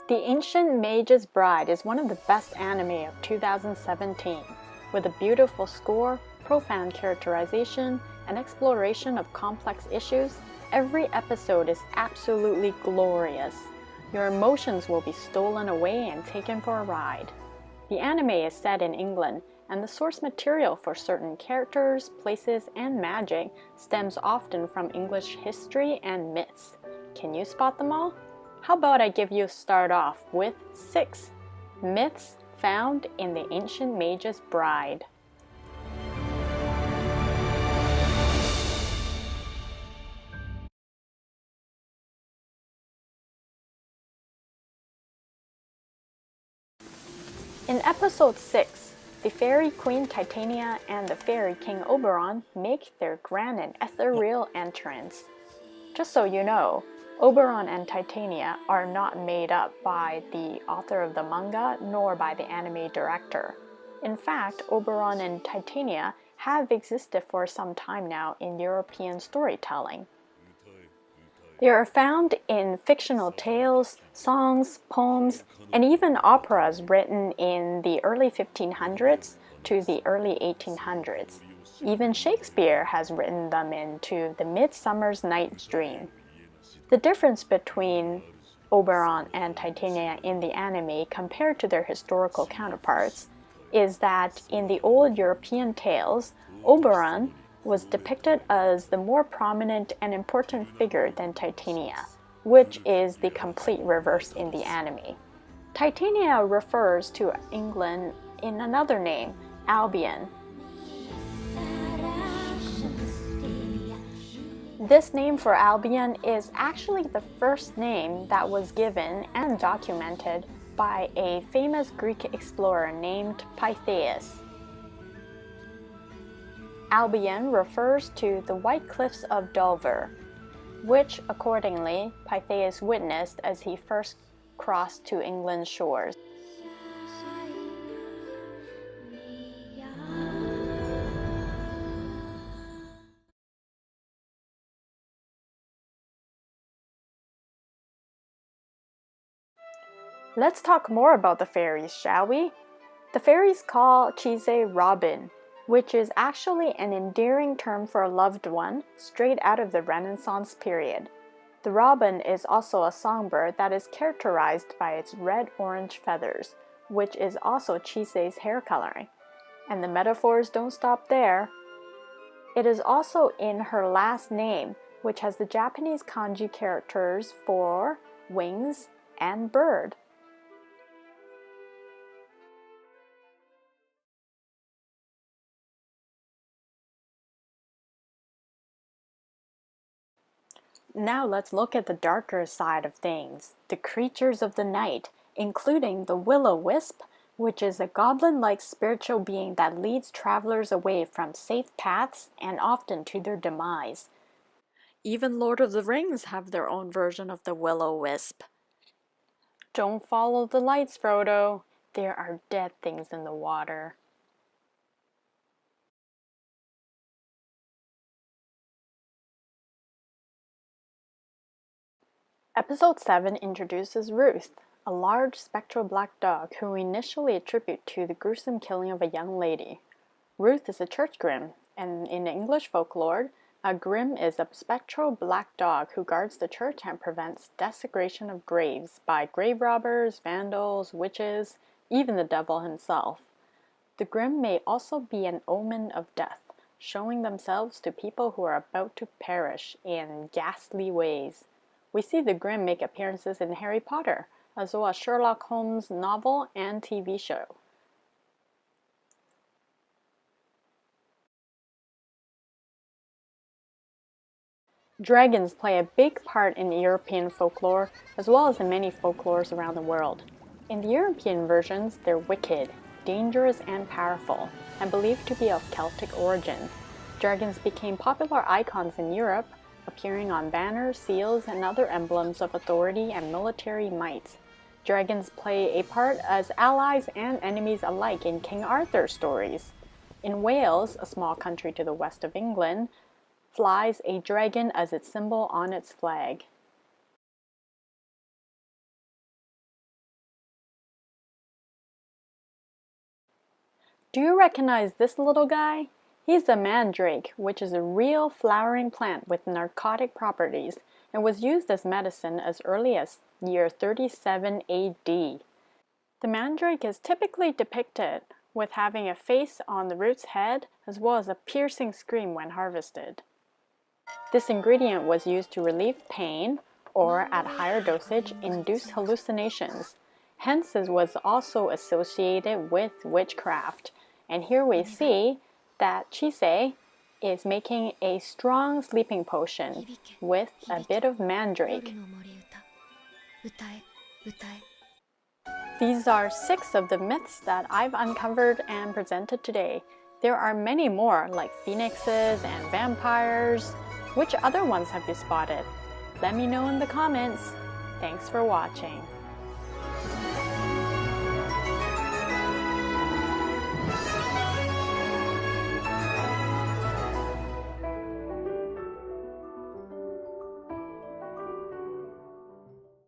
The Ancient Magus Bride is one of the best anime of 2017, with a beautiful score, profound characterization, and exploration of complex issues. Every episode is absolutely glorious. Your emotions will be stolen away and taken for a ride. The anime is set in England, and the source material for certain characters, places, and magic stems often from English history and myths. Can you spot them all? How about I give you a start off with 6 myths found in the Ancient Magus Bride. In episode 6, the fairy queen Titania and the fairy king Oberon make their grand and ethereal entrance. Just so you know, Oberon and Titania are not made up by the author of the manga nor by the anime director. In fact, Oberon and Titania have existed for some time now in European storytelling. They are found in fictional tales, songs, poems, and even operas written in the early 1500s to the early 1800s. Even Shakespeare has written them into The Midsummer's Night's Dream. The difference between Oberon and Titania in the anime compared to their historical counterparts is that in the old European tales, Oberon was depicted as the more prominent and important figure than Titania, which is the complete reverse in the anime. Titania refers to England in another name, Albion. This name for Albion is actually the first name that was given and documented by a famous Greek explorer named Pytheas. Albion refers to the White Cliffs of Dover, which accordingly Pytheas witnessed as he first crossed to England's shores. Let's talk more about the fairies, shall we? The fairies call Chise Robin, which is actually an endearing term for a loved one, straight out of the Renaissance period. The robin is also a songbird that is characterized by its red-orange feathers, which is also Chise's hair coloring. And the metaphors don't stop there. It is also in her last name, which has the Japanese kanji characters for wings and bird. Now let's look at the darker side of things, the creatures of the night, including the Willowisp, which is a goblin-like spiritual being that leads travelers away from safe paths and often to their demise. Even Lord of the Rings have their own version of the Willowisp. Don't follow the lights, Frodo. There are dead things in the water. Episode 7 introduces Ruth, a large spectral black dog who we initially attribute to the gruesome killing of a young lady. Ruth is a church Grimm, and in English folklore, a Grimm is a spectral black dog who guards the church and prevents desecration of graves by grave robbers, vandals, witches, even the devil himself. The Grimm may also be an omen of death, showing themselves to people who are about to perish in ghastly ways. We see the Grimm make appearances in Harry Potter, as well as Sherlock Holmes' novel and TV show. Dragons play a big part in European folklore, as well as in many folklores around the world. In the European versions, they're wicked, dangerous, and powerful, and believed to be of Celtic origin. Dragons became popular icons in Europe, appearing on banners, seals, and other emblems of authority and military might. Dragons play a part as allies and enemies alike in King Arthur's stories. In Wales, a small country to the west of England, flies a dragon as its symbol on its flag. Do you recognize this little guy? He's the mandrake, which is a real flowering plant with narcotic properties and was used as medicine as early as year 37 AD. The mandrake is typically depicted with having a face on the root's head as well as a piercing scream when harvested. This ingredient was used to relieve pain or, at higher dosage, induce hallucinations. Hence, it was also associated with witchcraft. And here we see that Chise is making a strong sleeping potion with a bit of mandrake. These are 6 of the myths that I've uncovered and presented today. There are many more, like phoenixes and vampires. Which other ones have you spotted? Let me know in the comments. Thanks for watching.